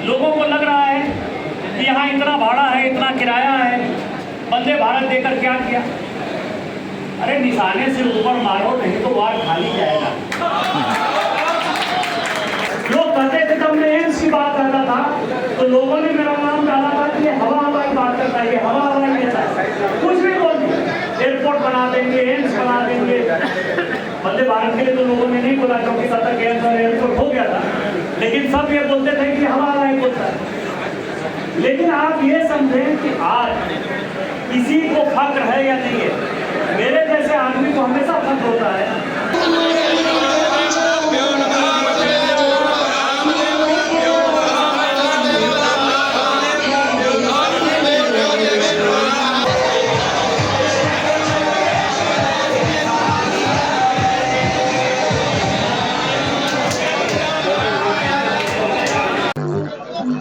लोगों को लग रहा है कि यहाँ इतना भाड़ा है, इतना किराया है, वंदे भारत देकर क्या किया। अरे निशाने से ऊपर मारो, नहीं तो वार्ड खाली जाएगा। लोग कहते थे तब मैं एम्स की बात करता था तो लोगों ने मेरा नाम डाला था कि हवा हवा की बात करता है, हवा हवा ही कहता है। कुछ भी बोल दिया, एयरपोर्ट बना देंगे, एम्स बना देंगे। वंदे भारत के लिए तो लोगों ने नहीं बोला क्योंकि तब तक एम्स और एयरपोर्ट हो गया था, लेकिन सब ये बोलते थे कि हवा हवा ही बोलता है। लेकिन आप ये समझें कि आज किसी को फक्र है या नहीं है, मेरे जैसे आदमी को हमेशा फक्र होता है।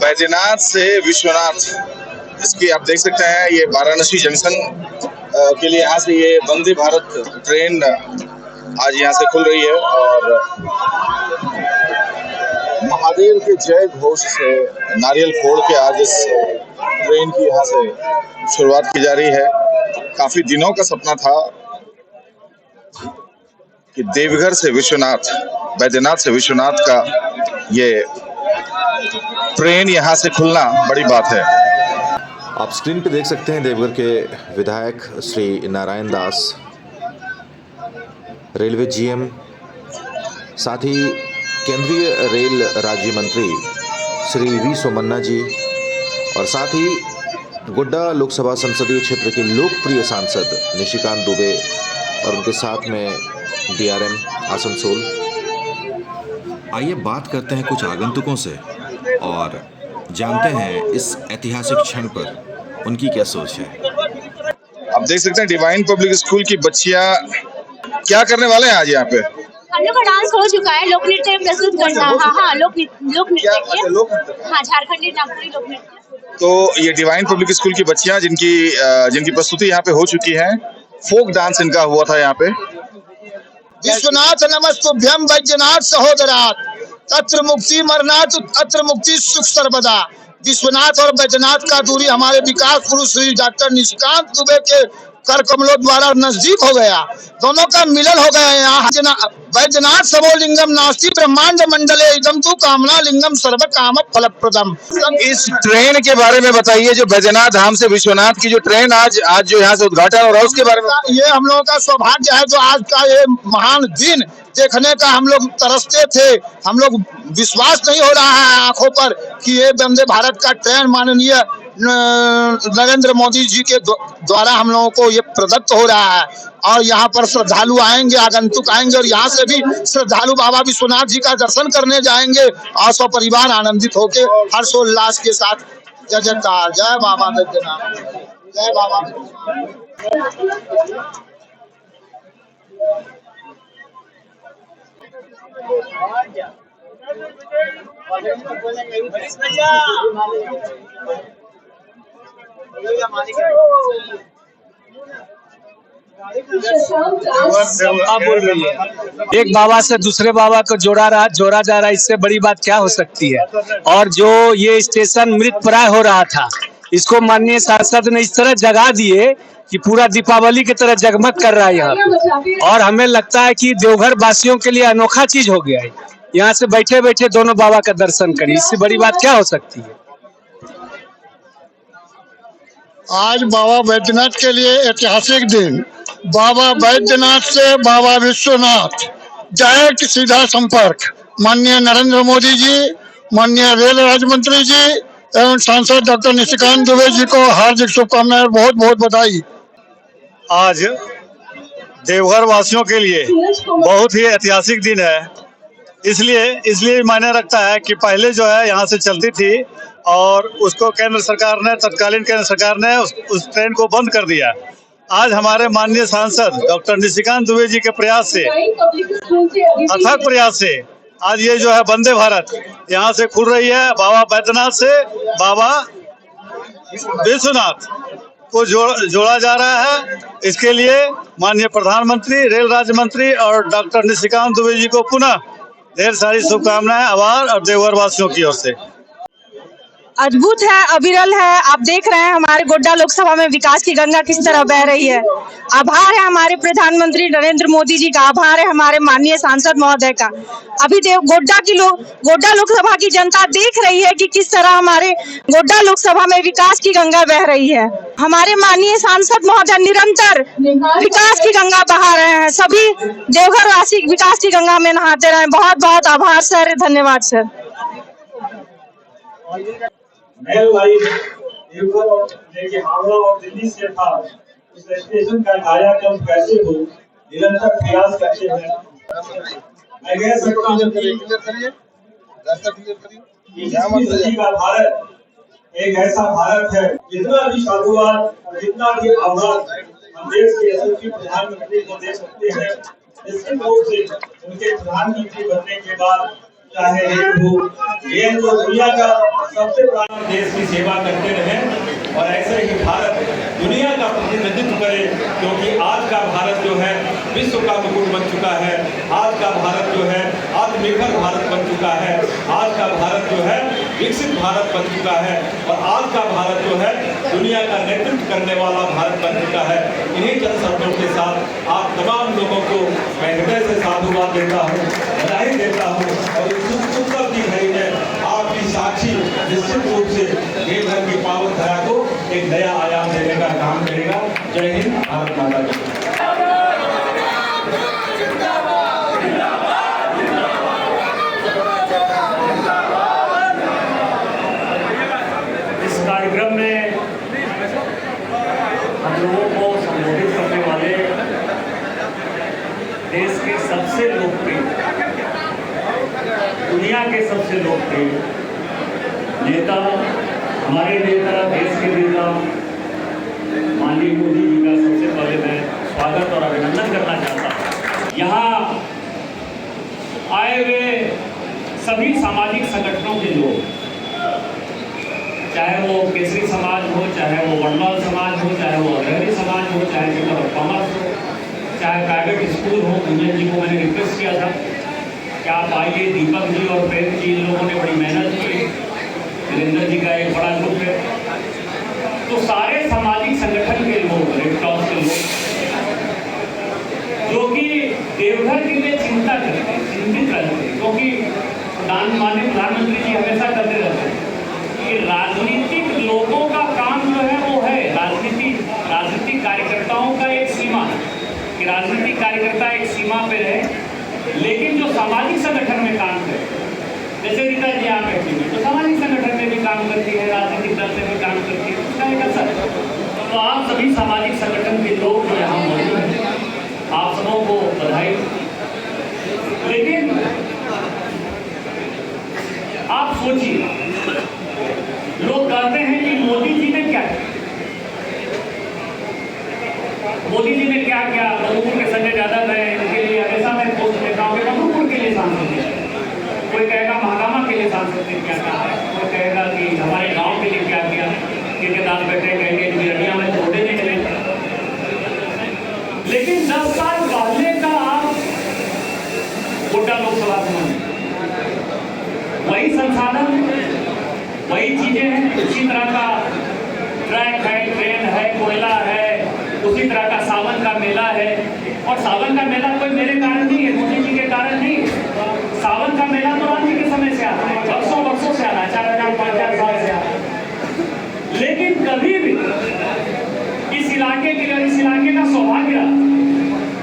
बैजनाथ से विश्वनाथ, इसकी आप देख सकते हैं ये वाराणसी जंक्शन के लिए यहाँ से ये वंदे भारत ट्रेन आज यहाँ से खुल रही है और महादेव के जय घोष से नारियल फोड़ के आज इस ट्रेन की यहाँ से शुरुआत की जा रही है। काफी दिनों का सपना था कि देवघर से विश्वनाथ, बैजनाथ से विश्वनाथ का ये ट्रेन यहाँ से खुलना बड़ी बात है। आप स्क्रीन पे देख सकते हैं देवघर के विधायक श्री नारायण दास, रेलवे जीएम, साथ ही केंद्रीय रेल राज्य मंत्री श्री वी सोमन्ना जी और साथ ही गोड्डा लोकसभा संसदीय क्षेत्र के लोकप्रिय सांसद निशिकांत दुबे और उनके साथ में डीआरएम आसनसोल। आइए बात करते हैं कुछ आगंतुकों से और जानते हैं इस ऐतिहासिक क्षण पर उनकी क्या सोच है। आप देख सकते हैं डिवाइन पब्लिक स्कूल की बच्चियां क्या करने वाले हैं आज यहाँ पे। हम लोग का डांस हो चुका है, लोक नृत्य प्रस्तुत करना। हाँ, लोक नृत्य, हाँ, झारखंडी नागपुरी लोक नृत्य। तो ये डिवाइन पब्लिक स्कूल की बच्चियां जिनकी प्रस्तुति यहाँ पे हो चुकी है, फोक डांस इनका हुआ था यहाँ पे। विश्वनाथ नमस्तुभ्यं वैद्यनाथ सहोदरात्, तत्र मुक्ति मरनाथ अत्र मुक्ति सुख सर्वदा। विश्वनाथ और बैजनाथ का दूरी हमारे विकास पुरुष श्री डॉक्टर निशिकांत दुबे के कर कमलों द्वारा नजदीक हो गया, दोनों का मिलन हो गया। यहाँ बैजनाथ सबो लिंगम नास्ति ब्रह्मांड मंडले इदम तु कामना लिंगम सर्व काम फलप्रदम। इस ट्रेन के बारे में बताइए, जो बैजनाथ धाम से विश्वनाथ की जो ट्रेन आज जो यहाँ से उद्घाटन हो रहा है उसके बारे में। ये हम लोगों का सौभाग्य है जो आज का ये महान दिन देखने का हम लोग तरसते थे। हम लोग विश्वास नहीं हो रहा है आंखों पर कि ये वंदे भारत का ट्रेन माननीय नरेंद्र मोदी जी के द्वारा हम लोगों को ये प्रदत्त हो रहा है। और यहाँ पर श्रद्धालु आएंगे, आगंतुक आएंगे और यहाँ से भी श्रद्धालु बाबा विश्वनाथ जी का दर्शन करने जाएंगे और सब परिवार आनंदित होके हर्षोल्लास के साथ जय जयकार, जय बाबा बैद्यनाथ, जय बाबा। एक बाबा से दूसरे बाबा को जोड़ा जा रहा है, इससे बड़ी बात क्या हो सकती है। और जो ये स्टेशन मृत प्राय हो रहा था, इसको माननीय सांसद ने इस तरह जगा दिए कि पूरा दीपावली की तरह जगमग कर रहा है यहाँ पे। और हमें लगता है कि देवघर वासियों के लिए अनोखा चीज हो गया है, यहाँ से बैठे बैठे दोनों बाबा का दर्शन करिए, इससे बड़ी बात क्या हो सकती है। आज बाबा बैद्यनाथ के लिए ऐतिहासिक दिन। बाबा बैद्यनाथ से बाबा विश्वनाथ, डायरेक्ट सीधा संपर्क। माननीय नरेंद्र मोदी जी, माननीय रेल राज्य मंत्री जी एवं सांसद डॉक्टर निशिकांत दुबे जी को हार्दिक शुभकामनाएं, बहुत बहुत बधाई। आज देवघर वासियों के लिए बहुत ही ऐतिहासिक दिन है। इसलिए मायने रखता है कि पहले जो है यहाँ से चलती थी और उसको तत्कालीन केंद्र सरकार ने उस ट्रेन को बंद कर दिया। आज हमारे माननीय सांसद डॉक्टर निशिकांत दुबे जी के प्रयास से, अथक प्रयास से आज ये जो है वंदे भारत यहाँ से खुल रही है। बाबा बैद्यनाथ से बाबा विश्वनाथ को जोड़ा जा रहा है। इसके लिए माननीय प्रधानमंत्री, रेल राज्य मंत्री और डॉक्टर निशिकांत दुबे जी को पुनः ढेर सारी शुभकामनाएं, आभार और देवघर वासियों की ओर से। अद्भुत है, अविरल है। आप देख रहे हैं हमारे गोड्डा लोकसभा में विकास की गंगा किस तरह बह रही है। आभार है हमारे प्रधानमंत्री नरेंद्र मोदी जी का, आभार है हमारे माननीय सांसद महोदय का। अभी गोड्डा लोकसभा की जनता देख रही है कि किस तरह हमारे गोड्डा लोकसभा में विकास की गंगा बह रही है। हमारे माननीय सांसद महोदय निरंतर विकास की गंगा बहा रहे हैं। सभी देवघर वासी विकास की गंगा में नहाते रहे। बहुत बहुत आभार सर, धन्यवाद सर। मेल लाइन देवघर और लेके हावड़ा और दिल्ली से था, उस स्टेशन का कायाकल्प कैसे हो, निरंतर प्रयास करते हैं। मैं कह सकता हूँ कि 21वीं सदी का भारत एक ऐसा भारत है, जितना भी साधुवाद और जितना भी आभार हम देश के यशस्वी प्रधानमंत्री को दे सकते हैं, निश्चित रूप से उनके प्रधानमंत्री बनने के बाद चाहे ये तो दुनिया का सबसे बड़ा देश की सेवा करते रहे और ऐसे ही भारत दुनिया का प्रतिनिधित्व करे, क्योंकि आज का भारत जो है विश्व का मुकुट बन चुका है। आज का भारत जो है आत्मनिर्भर भारत बन चुका है। आज का भारत जो है विकसित भारत बन चुका है और आज का भारत जो है दुनिया का नेतृत्व करने वाला भारत बन चुका है। इन्हीं चंद शब्दों के साथ आप तमाम लोगों को मैं हृदय से साधुवाद देता हूँ, बधाई देता हूँ और उत्सव की घड़ी में आपकी साक्षी निश्चित रूप से देवघर की पावन धारा को एक नया आयाम देने का काम करेगा। जय हिंद, भारत माता की। इस कार्यक्रम में हम लोगों को संबोधित करने वाले देश के सबसे लोकप्रिय, दुनिया के सबसे लोकप्रिय नेता, हमारे नेता, देश के नेता माननीय मोदी जी का सबसे पहले मैं स्वागत और अभिनंदन करना चाहता हूँ। यहाँ आए हुए सभी सामाजिक संगठनों के लोग, चाहे वो केसरी समाज हो, चाहे वो वनवाल समाज हो, चाहे वो अग्रणी समाज हो, चाहे चैम्बर ऑफ कॉमर्स हो, चाहे प्राइवेट स्कूल हो, गुंजन जी को मैंने रिक्वेस्ट किया था कि आप आइए। दीपक जी और प्रेम जी, इन लोगों ने बड़ी मेहनत की। वीरेंद्र जी का एक बड़ा ग्रुप है। तो सारे सामाजिक संगठन के लोग, रेड क्रॉस के लोग, जो कि देवघर के लिए चिंता करते हैं, चिंतित रहते हैं, क्योंकि माननीय प्रधानमंत्री जी हमेशा करते रहते हैं कि राजनीतिक लोगों का काम जो है वो है राजनीतिक कार्यकर्ताओं का एक सीमा है कि राजनीतिक कार्यकर्ता एक सीमा पे रहे, लेकिन जो सामाजिक संगठन में काम करे, जैसे रीता जी आप बैठी हुई तो सामाजिक संगठन में भी काम करती है, राजनीतिक दल से भी काम करती है, उसका एक असर है। तो आप सभी सामाजिक संगठन के लोग जो यहाँ मौजूद हैं, आप सबों को बधाई। लेकिन आप सोचिए, लोग कहते हैं कि मोदी जी ने क्या किया, मोदी जी ने क्या किया। मधुपुर के संजय यादव है, इनके लिए हमेशा मैं पोस्ट देता हूँ कि मधुपुर के लिए सांसद है। कोई कहेगा महागामा के लिए सांसद ने क्या कहा है, कोई कहेगा कि हमारे गांव के लिए क्या किया, ठेकेदार बैठे कहेंगे बिरनिया में छोटे नहीं चले। लेकिन 10 साल पहले का आप गोड्डा लोकसभा में वही संसाधन, वही चीजें हैं, उसी तरह का ट्रैक है, ट्रेन है, कोयला है, उसी तरह का सावन का मेला है। और सावन का मेला कोई मेरे कारण नहीं है, मोदी जी के कारण नहीं। सावन का मेला तो राम जी के समय से आता है, वर्षों से आता है, 4000-5000 साल से आता है। लेकिन कभी भी इस इलाके के लिए, इस इलाके का सौभाग्य रहा,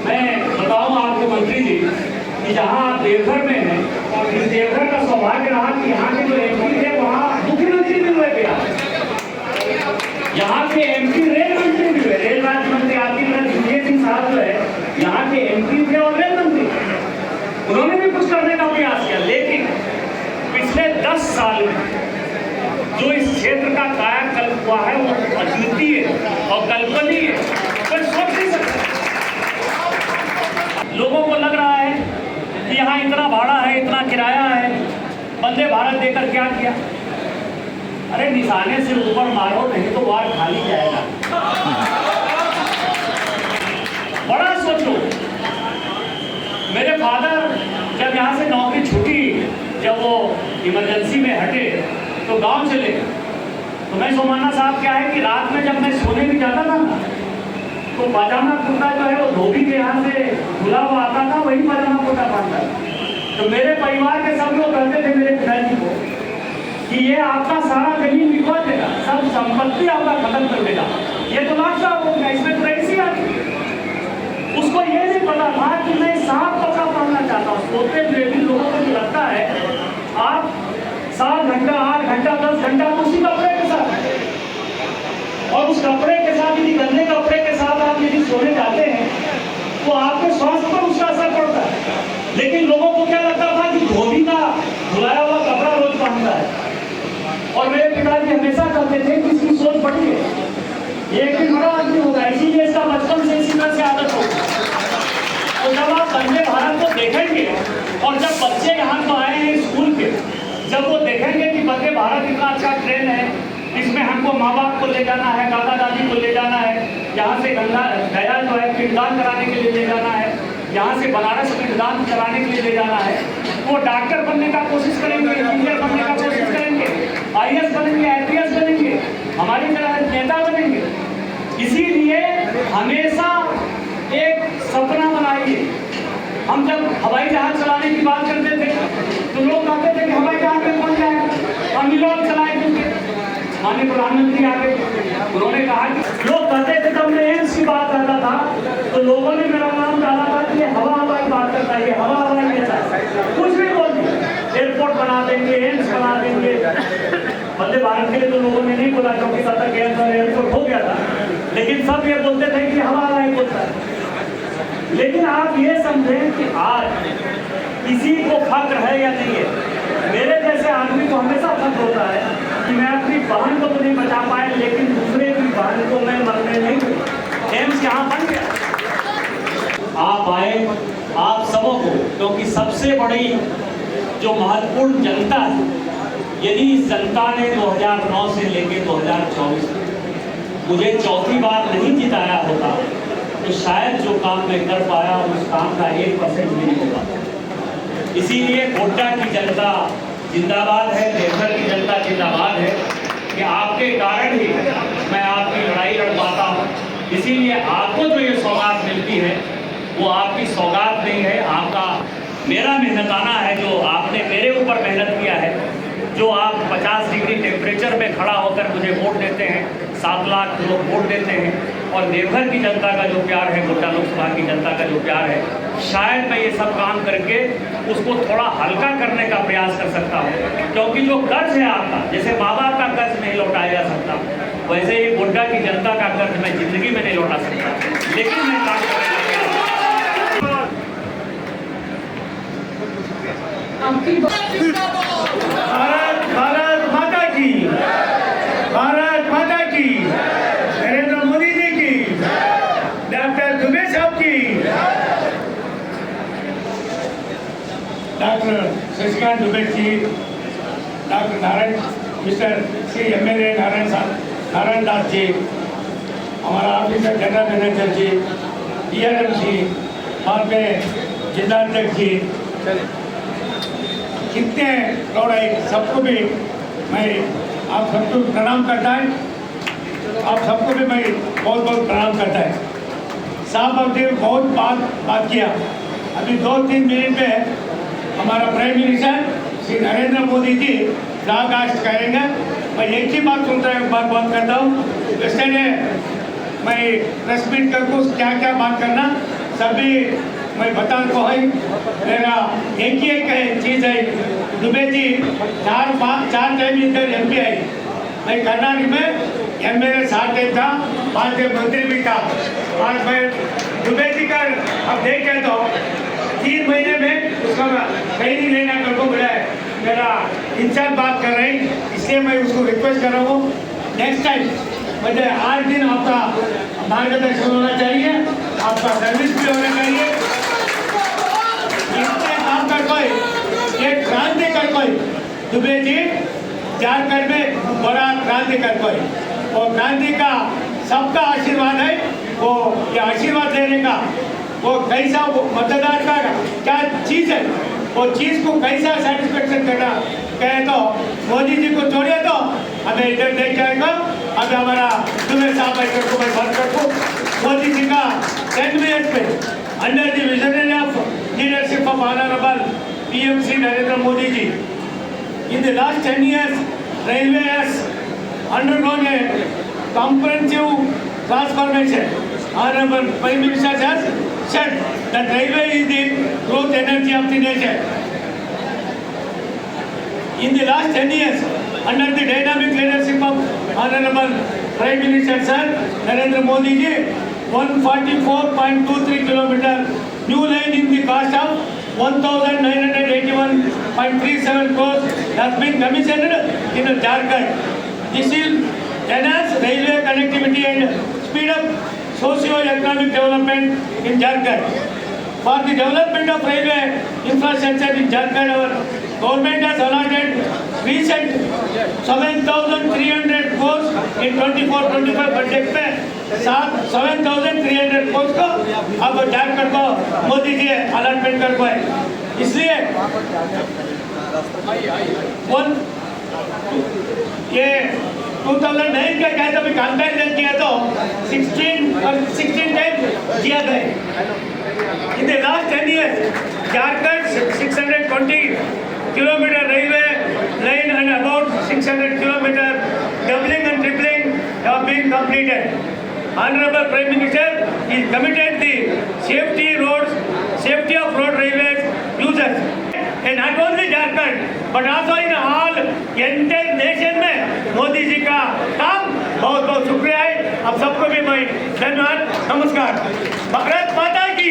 मैं बताऊं आपको मंत्री जी कि जहां आप देवघर में हैं, इस देवघर का सौभाग्य रहा कि यहाँ के जो एमपी थे वहाँ मुख्यमंत्री भी हुए थे। यहाँ के एमपी रेल मंत्री भी हुए, रेल राज्य मंत्री आरती सिंह साहब जो है यहाँ के एमपी थे और रेल मंत्री, उन्होंने भी कुछ करने का प्रयास किया। लेकिन पिछले 10 साल में जो इस क्षेत्र का कायाकल्प हुआ है वो अद्वितीय और कल्पनीय, कोई सोच नहीं सकता। लोगों को लग रहा है कि यहाँ इतना भाड़ा है, इतना किराया है, वंदे भारत देकर क्या किया। अरे निशाने से ऊपर मारो, नहीं तो वार्ड खाली जाएगा। बड़ा सोचो। मेरे फादर जब यहाँ से नौकरी छूटी, जब वो इमरजेंसी में हटे, तो गांव चले गए। तो मैं सोमन्ना साहब क्या है कि रात में जब मैं सोने भी जाता था ना, तो पजामा कुर्ता जो है वो धोबी के यहाँ से खुला हुआ आता था, वही पजामा कुर्ता पहनता था। तो मेरे परिवार के सब लोग कहते थे मेरे पिताजी को कि ये आपका सारा जमीन बिकवा देगा, सब संपत्ति आपका खत्म कर देगा, ये तो लाशा हो गया, इसमें तो ऐसी आ गई। उसको ये नहीं पता था कि मैं साफ कपड़ा पहनना चाहता हूँ। सोते हुए भी लोगों को लगता है आप 7 घंटा 8 घंटा 10 घंटा उसी कपड़े के साथ है, और उस कपड़े के साथ यदि गंदे कपड़े के साथ आप यदि सोने जाते हैं तो आपके स्वास्थ्य पर उसका असर पड़ता है। लेकिन लोगों को क्या लगता था कि धोबी का धुलाया हुआ कपड़ा रोज पहनता है। और मेरे पिताजी हमेशा कहते थे कि इसकी सोच बड़ी है, एक दिन बड़ा आदमी होगा, इसीलिए इसका बचपन से इसी तरह से आदत होगी। तो जब आप वंदे भारत को देखेंगे और जब बच्चे यहाँ को आए हैं स्कूल के, जब वो देखेंगे कि वंदे भारत इतना अच्छा ट्रेन है, इसमें हमको माँ बाप को ले जाना है, दादा दादी को ले जाना है, यहाँ से गया जो है पिंडदान कराने के लिए ले जाना है, यहाँ से बनारस पिंडदान कराने के लिए ले जाना है, वो डॉक्टर बनने का कोशिश करेंगे, इंजीनियर बनने का कोशिश करेंगे, IAS बनेंगे, IPS बनेंगे, हमारी तरह नेता बनेंगे। इसीलिए हमेशा एक सपना बनाइए। हम जब हवाई जहाज चलाने की बात करते थे तो लोग कहते थे कि हवाई जहाज में कौन जाएगा, हम लोग चलाए क्योंकि माननीय प्रधानमंत्री आगे उन्होंने कहा कि लोग कहते थे तब मैं एम्स की बात करता था तो लोगों ने मेरा नाम डाला था कि हवा हवाई बात करता है, ये हवा हवाई कहता है, कुछ भी बोल दिया, एयरपोर्ट बना देंगे, एम्स बना देंगे। वंदे भारत के लिए तो लोगों ने नहीं बोला क्योंकि तब तक एयरपोर्ट हो गया था, लेकिन सब ये बोलते थे कि हवा हवाई बोलता है। लेकिन आप ये समझें कि आज किसी को फक्र है या नहीं है, मेरे जैसे आदमी को हमेशा फक्र होता है कि मैं अपनी बहन को तो नहीं बचा पाए, लेकिन दूसरे की बहन को मैं मरने नहीं दूँ। एम्स यहाँ बन गया। आप आए, आप सबों को, क्योंकि सबसे बड़ी जो महत्वपूर्ण जनता है, यदि इस जनता ने 2009 से लेकर 2024 मुझे चौथी बार नहीं जिताया होता तो शायद जो काम मैं कर पाया उस काम का 1% भी नहीं होगा। इसीलिए गोड्डा की जनता जिंदाबाद है, देवघर की जनता जिंदाबाद है कि आपके कारण ही मैं आपकी लड़ाई लड़ पाता हूँ। इसीलिए आपको जो ये सौगात मिलती है वो आपकी सौगात नहीं है, आपका मेरा मेहनताना है, जो आपने मेरे ऊपर मेहनत किया है, जो आप 50 डिग्री टेम्परेचर में खड़ा होकर मुझे वोट देते हैं, 7 लाख लोग वोट देते हैं, और देवघर की जनता का जो प्यार है, गोड्डा लोकसभा की जनता का जो प्यार है, शायद मैं ये सब काम करके उसको थोड़ा हल्का करने का प्रयास कर सकता हूँ। क्योंकि जो कर्ज है आपका, जैसे माँ बाप का कर्ज नहीं लौटाया जा सकता, वैसे ही गोड्डा की जनता का कर्ज मैं जिंदगी में नहीं लौटा सकता, लेकिन मैं काम करने का प्रयास। भारत माता की, भारत माता की, नरेंद्र मोदी जी की, डॉक्टर दुबे साहब की, doctor Shashikant Dubey ji, doctor Narayan, mister Shri MLA Narayan Das ji, हमारा officer general manager ji, DRM ji, बाद में जिलाध्यक्ष जी, कितने लोग सबको भी मैं आप सबको प्रणाम करता है, आप सबको भी मैं बहुत बहुत प्रणाम करता है। साहब अब बहुत बात किया, अभी 2-3 मिनट में हमारा प्राइम मिनिस्टर श्री नरेंद्र मोदी जी ब्रॉडकास्ट करेंगे। मैं एक ही बात सुनता है, बात करता हूँ। वैसे मैं प्रेस मीट करके क्या क्या बात करना सभी मैं बता को है। मेरा एक चीज़ है, दुबे जी 4 टाइम इधर MP आई, मैं कर्नाटक में MLA 7 टाइम था, 5 टाइम मंत्री भी था। आज मैं दुबे जी का अब देख के तो 3 महीने में उसका कहीं नहीं लेना कर को मिला है। मेरा इंचार्ज बात कर रहे हैं, इसलिए मैं उसको रिक्वेस्ट कर रहा हूँ नेक्स्ट टाइम मुझे 8 दिन आपका मार्गदर्शन होना चाहिए, आपका सर्विस भी होना चाहिए। इसमें काम कर कोई एक क्रांति कर कोई दुबे जी झारखंड में बड़ा क्रांति कर कोई, और क्रांति का सबका आशीर्वाद है। वो ये आशीर्वाद देने का वो कैसा वो मतदार का क्या चीज़ है, वो चीज़ को कैसा सेटिस्फेक्शन करना कहे तो मोदी जी को छोड़िए तो हमें इधर नहीं जाएगा। अभी हमारा दुबे साहब को मैं बात करता हूँ। मोदी जी का 10 years में under the visionary of leadership of honourable PM Shri Narendra Modi ji, in the last 10 years railway has undergone a comprehensive transformation. Honorable Prime Minister has said that railway is the growth energy of the nation. In the last 10 years, under the dynamic leadership of Honorable Prime Minister Sir Narendra Modi ji, 144.23 kilometer new line in the cost of 1,981.37 crores has been commissioned in Jharkhand. This will enhance railway connectivity and speed up socio-economic development in Jharkhand. For the development of railway infrastructure in Jharkhand, our government has allotted recent 7,300 crores in 24-25 budget में 7,300 crores को अब झारखंड को Modi ji allotment कर पाए। इसलिए ये 2009 के कहते अभी कंपैरिजन किया तो 16 टाइम किया गया। In the last 10 years, Jharkhand 620 kilometer railway line and about 600 kilometer doubling and tripling have been completed. Honorable Prime Minister is committed the safety of road railways users. And not only Jharkhand, but also in all entire nation में मोदी जी का काम बहुत बहुत शुक्रिया है। आप सबको भी मैं धन्यवाद, नमस्कार। भारत माता की।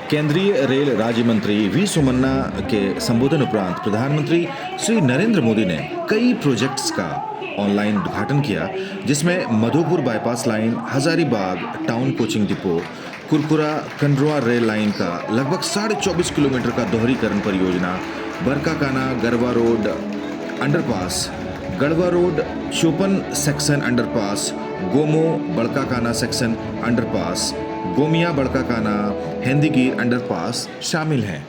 केंद्रीय रेल राज्य मंत्री वी सोमन्ना के संबोधन उपरांत प्रधानमंत्री श्री नरेंद्र मोदी ने कई प्रोजेक्ट्स का ऑनलाइन उद्घाटन किया, जिसमें Madhupur bypass line, Hazaribagh town coaching depot, कुरकुरा कंड्रोआ रेल लाइन का लगभग 24.5 किलोमीटर का दोहरीकरण परियोजना, Barkakana Garhwa road underpass, Garhwa road Chopan section underpass, Gomo Barkakana section underpass, Gomia Barkakana Hendegir underpass शामिल हैं।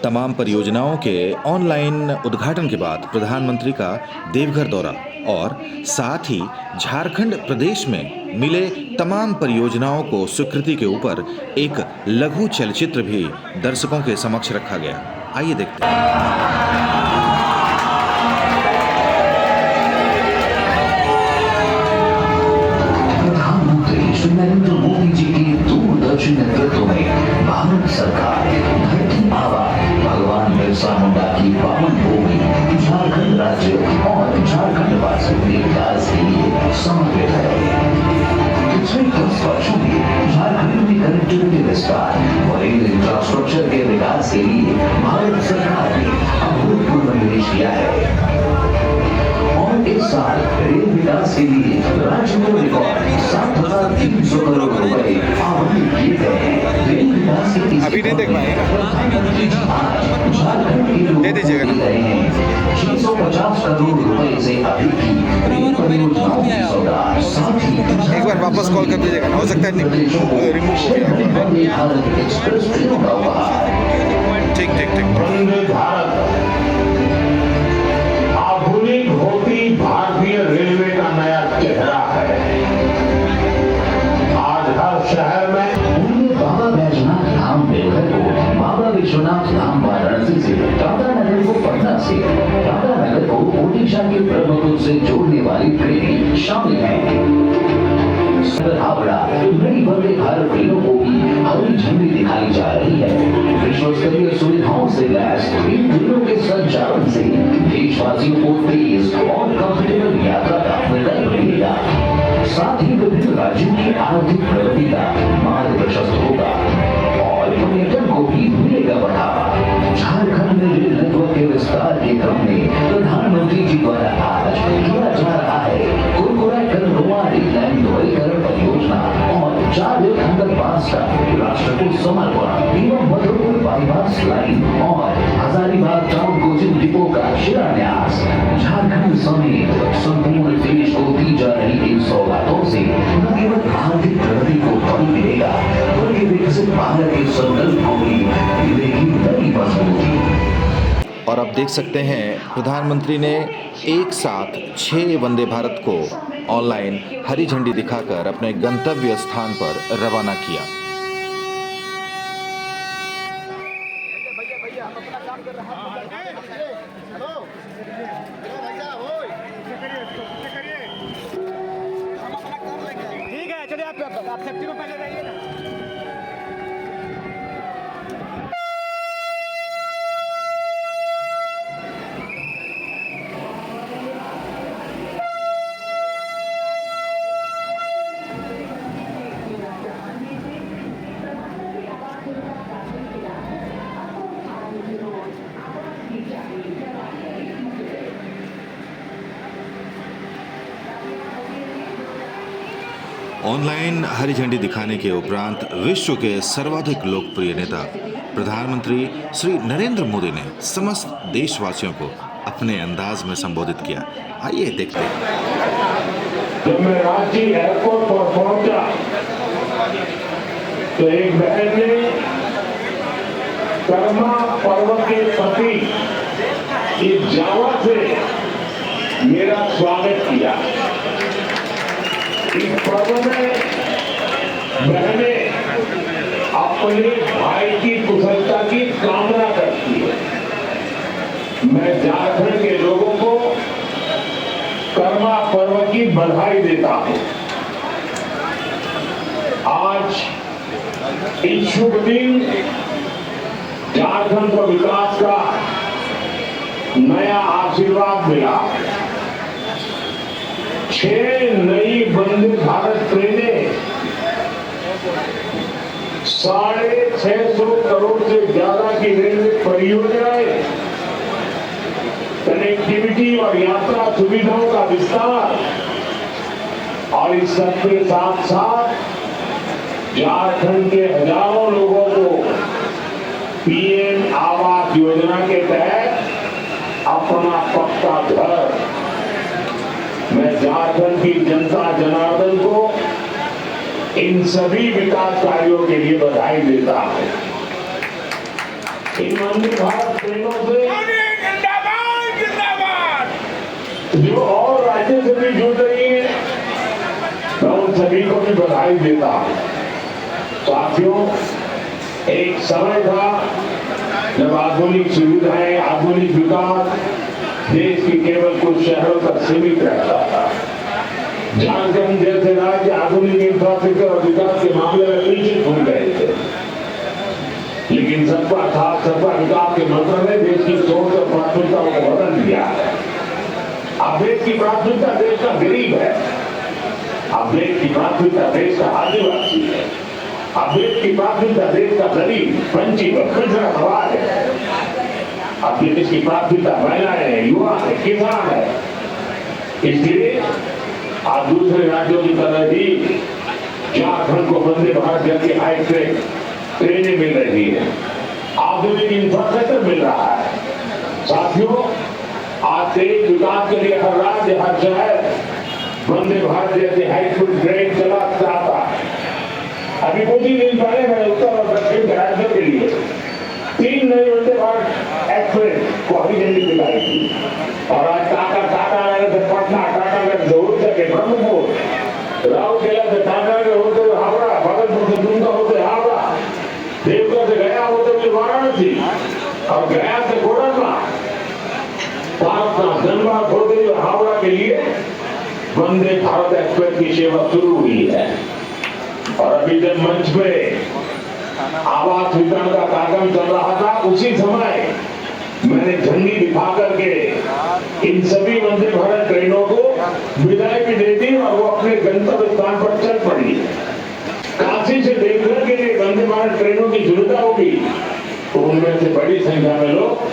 तमाम परियोजनाओं के ऑनलाइन उद्घाटन के बाद प्रधानमंत्री का देवघर दौरा और साथ ही झारखंड प्रदेश में मिले तमाम परियोजनाओं को स्वीकृति के ऊपर एक लघु चलचित्र भी दर्शकों के समक्ष रखा गया। आइए देखते हैं। प्रधानमंत्री श्री नरेंद्र मोदी जी की दूरदर्शी नेतृत्व में भारत सरकार धरती आबा भगवान बिरसा मुंडा की पावन भूमि झारखंड राज्य और झारखंड वासियों के विकास के लिए समर्पित है। पिछले 10 वर्षों में झारखंड में कनेक्टिविटी विस्तार और रेल इंफ्रास्ट्रक्चर के विकास के लिए भारत सरकार ने अभूतपूर्व निवेश किया है और इस साल रेल विकास के लिए राज्य को रिकॉर्ड 7,300 करोड़ रुपए आवंटित किए गए हैं। रेल विकास के अभी नहीं देख पाएंगे, झारखंड के लोग दे दीजिएगा ना। 650 करोड़ रुपए से अधिक की रेल परियोजनाओं की सौगात, साथ ही एक बार वापस कॉल कर दीजिएगा ना, हो सकता है रिमूव हो गया। भारत एक्सप्रेस ट्रेनों का उपहार। ठीक आधुनिक होती भारतीय रेलवे का नया चेहरा है। आज हर शहर में बाबा बैजनाथ धाम देवघर को, बाबा विश्वनाथ धाम वाराणसी से, टाटा नगर को पटना से, टाटा नगर को ओडिशा के ब्रह्मपुर से जोड़ने वाली ट्रेनें शामिल हैं। हावड़ा नई वंदे भारत ट्रेनों को भी हरी झंडी दिखाई जा रही है। विश्व स्तरीय सुविधाओं से लैस इन ट्रेनों के संचालन से देशवासियों को तेज और कंफर्टेबल यात्रा का विकल्प मिलेगा। साथ ही विभिन्न राज्यों की आर्थिक प्रगति का मार्ग प्रशस्त होगा और पर्यटन को भी मिलेगा बढ़ावा। झारखंड में रेल नेटवर्क के विस्तार के क्रम में प्रधानमंत्री जी द्वारा आज किया जा रहा है कुरकुरा कंड्रोआ रेल लाइन दोहरीकरण परियोजना और 4 अंडरपास का राष्ट्र को समर्पण एवं मधुपुर बाईपास लाइन और हजारीबाग टाउन कोचिंग डिपो का शिलान्यास। झारखंड समेत संपूर्ण देश को दी जा रही इन सौगातों से न केवल आर्थिक प्रगति को बल मिलेगा, बल्कि विकसित भारत के संकल्प को भी मिलेगी नई देख सकते हैं प्रधानमंत्री ने एक साथ 6 वंदे भारत को ऑनलाइन हरी झंडी दिखाकर अपने गंतव्य स्थान पर रवाना किया। ठीक है, चलिए आप सेफ्टी में पहले रहिए ना। ऑनलाइन हरी झंडी दिखाने के उपरांत विश्व के सर्वाधिक लोकप्रिय नेता प्रधानमंत्री श्री नरेंद्र मोदी ने समस्त देशवासियों को अपने अंदाज में संबोधित किया। आइए देखते हैं। जब मैं रांची एयरपोर्ट पर पहुंचा तो एक बहन ने कर्मा पर्व के पति इस जावा से मेरा स्वागत किया। इस पर्व में बहनें अपने भाई की कुशलता की कामना करती है। मैं झारखंड के लोगों को कर्मा पर्व की बधाई देता हूं। आज इस शुभ दिन झारखंड को विकास का नया आशीर्वाद मिला। 6 नई वंदे भारत ट्रेनें 650 करोड़ से ज्यादा की रेलवे परियोजनाएं, कनेक्टिविटी और यात्रा सुविधाओं का विस्तार और इस सबके साथ साथ झारखंड के हजारों लोगों को पीएम आवास योजना के तहत अपना पक्का घर। मैं झारखंड की जनता जनार्दन को इन सभी विकास कार्यों के लिए बधाई देता हूं। इन वंदे भारत ट्रेनों से जो और राज्य से भी जुड़ रही है, मैं उन सभी को भी बधाई देता हूं। साथियों, एक समय था जब आधुनिक सुविधाएं, आधुनिक विकास देश की केवल कुछ शहरों तक सीमित रहता था। झारखंड जैसे राज्य आधुनिक इंफ्रास्ट्रक्चर और विकास के मामले में पीछे छूट गए थे, लेकिन सबका साथ सबका विकास के मंत्र ने देश की सोच और प्राथमिकताओं को बदल दिया है। अब देश की प्राथमिकता देश का गरीब है, अब देश की प्राथमिकता देश का आदिवासी है, अब देश की प्राथमिकता देश का गरीब पंछी पर पिछड़ा सवाल है। अब देश की प्राथमिकता महिलाएं है, युवा है, किसान है। इसलिए आज दूसरे राज्यों की तरह ही झारखंड को वंदे भारत जैसी हाई ट्रेनें मिल रही है, आधुनिक इंफ्रास्ट्रक्चर मिल रहा है। साथियों, आज तेज विकास के लिए हर राज्य, हर शहर वंदे भारत जैसे हाई स्पीड ट्रेन चला चाहता है। अभी कुछ ही दिन पहले मैं उत्तर और दक्षिण के राज्यों के लिए 3 नई वंदे भारत एक्सप्रेस को हरी झंडी दिखाई थी। और आज टाटा नगर से पटना, टाटा नगर से उड़ीसा के ब्रह्मपुर, राउरकेला से टाटा नगर होते हुए हावड़ा, भागलपुर से दुमका होते हावड़ा, देवघर से गया होते हुए वाराणसी और गया से कोडरमा, पाटना, धनबाद होते हुए हावड़ा के लिए वंदे भारत एक्सप्रेस की सेवा शुरू हुई है। और अभी जब मंच पे आवास वितरण का कार्यक्रम चल रहा था, उसी समय मैंने झंडी दिखा करके इन सभी वंदे भारत ट्रेनों को विदाई भी दे दी और वो अपने गंतव्य स्थान पर चल पड़ी। काशी से देवघर के लिए वंदे भारत ट्रेनों की सुविधा होगी तो उनमें से बड़ी संख्या में लोग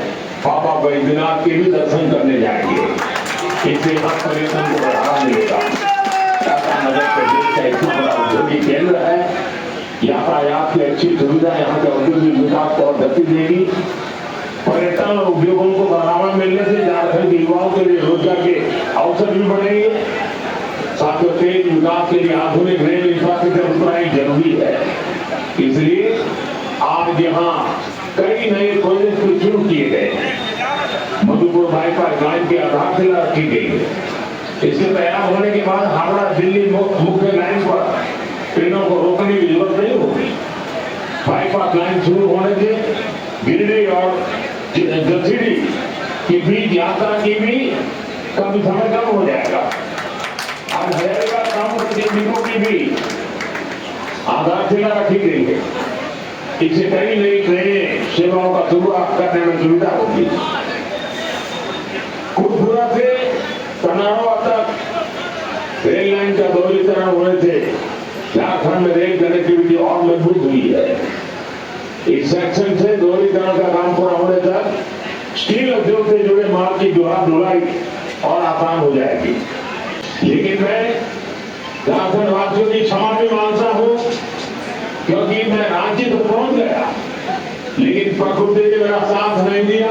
बाबा बैद्यनाथ के भी दर्शन करने जाएंगे। इससे हर पर्यटन को बढ़ावा मिलेगा। टाटा नगर प्रदेश का इतना बड़ा औद्योगिक केंद्र है, यातायात की अच्छी सुविधा यहाँ के औद्योगिक विकास को और गति देगी। पर्यटन और उद्योगों को बढ़ावा मिलने से झारखंड के युवाओं के लिए रोजगार के अवसर भी बढ़ेंगे। साथियों, तेज विकास के लिए आधुनिक रेल इंफ्रास्ट्रक्चर उतना ही जरूरी है। इसलिए आज यहाँ कई नए प्रोजेक्ट शुरू किए गए हैं। बाईपास लाइन की आधारशिला रखी गई है। इसके तैयार होने के बाद हावड़ा दिल्ली मुख्य लाइन पर ट्रेनों को रोकने की जरूरत नहीं होगी। बाईपास लाइन शुरू होने से गिरिडीह और गठिड़ी के बीच यात्रा की भी कम समय कम हो जाएगा। आज हजारीबाग टाउन के डिपो की भी आधारशिला रखी गई है। इससे कई नई ट्रेनें सेवाओं का शुरुआत करने में सुविधा होगी। कुटपुरा से तनावा तक रेल लाइन का दोहरीकरण होने से झारखंड में रेल कनेक्टिविटी और मजबूत हुई है। इस सेक्शन से दोहरीकरण का काम पूरा होने तक स्टील उद्योग से जुड़े माल की ढुलाई और आसान हो जाएगी। लेकिन मैं झारखंड वासियों की क्षमा भी मांगता हूं, क्योंकि मैं रांची तो पहुंच गया, लेकिन प्रकृति ने मेरा साथ नहीं दिया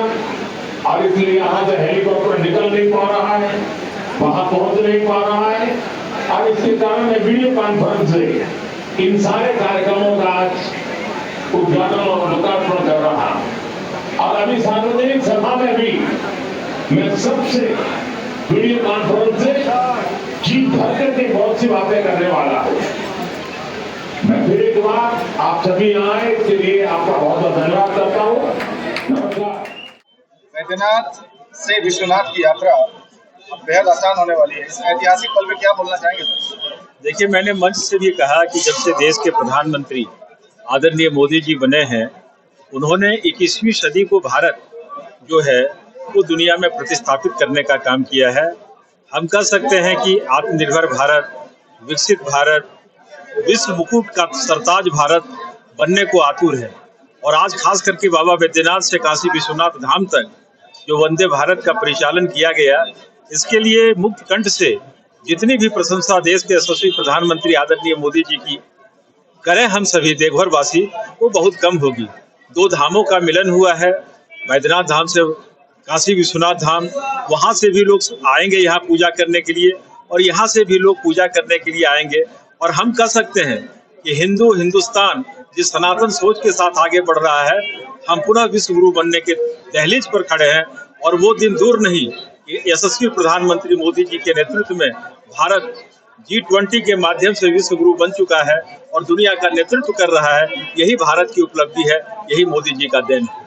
और इसलिए यहां से हेलीकॉप्टर निकल नहीं पा रहा है, वहां पहुंच नहीं पा रहा है। और इसके कारण मैं वीडियो कॉन्फ्रेंस से इन सारे कार्यक्रमों का आज उद्घाटन और लोकार्पण कर रहा हूं। और अभी सार्वजनिक सभा में भी मैं सबसे वीडियो कॉन्फ्रेंस से जी भर करके बहुत सी बातें करने वाला हूं। मैं फिर एक बार आप सभी आए, इसके लिए आपका बहुत बहुत धन्यवाद करता हूं। नमस्कार। बैद्यनाथ से विश्वनाथ की यात्रा अब बेहद आसान होने वाली है। इस ऐतिहासिक पल में क्या बोलना चाहेंगे? देखिए, मैंने मंच से भी कहा कि जब से देश के प्रधानमंत्री आदरणीय मोदी जी बने हैं, उन्होंने 21वीं सदी को भारत जो है वो दुनिया में प्रतिस्थापित करने का काम किया है। हम कह सकते हैं कि आत्मनिर्भर भारत, विकसित भारत, विश्व मुकुट का सरताज भारत बनने को आतुर है। और आज खास करके बाबा बैद्यनाथ से काशी विश्वनाथ धाम तक जो वंदे भारत का परिचालन किया गया, इसके लिए मुक्त कंठ से जितनी भी प्रशंसा देश के यशस्वी प्रधानमंत्री आदरणीय मोदी जी की करें हम सभी देवघर वासी, वो बहुत कम होगी। दो धामों का मिलन हुआ है, बैद्यनाथ धाम से काशी विश्वनाथ धाम, वहाँ से भी लोग आएंगे यहाँ पूजा करने के लिए और यहाँ से भी लोग पूजा करने के लिए आएंगे। और हम कह सकते हैं कि हिंदुस्तान जिस सनातन सोच के साथ आगे बढ़ रहा है, हम पुनः विश्व गुरु बनने के दहलीज पर खड़े हैं। और वो दिन दूर नहीं, यशस्वी प्रधानमंत्री मोदी जी के नेतृत्व में भारत G20 के माध्यम से विश्व गुरु बन चुका है और दुनिया का नेतृत्व कर रहा है। यही भारत की उपलब्धि है, यही मोदी जी का देन है।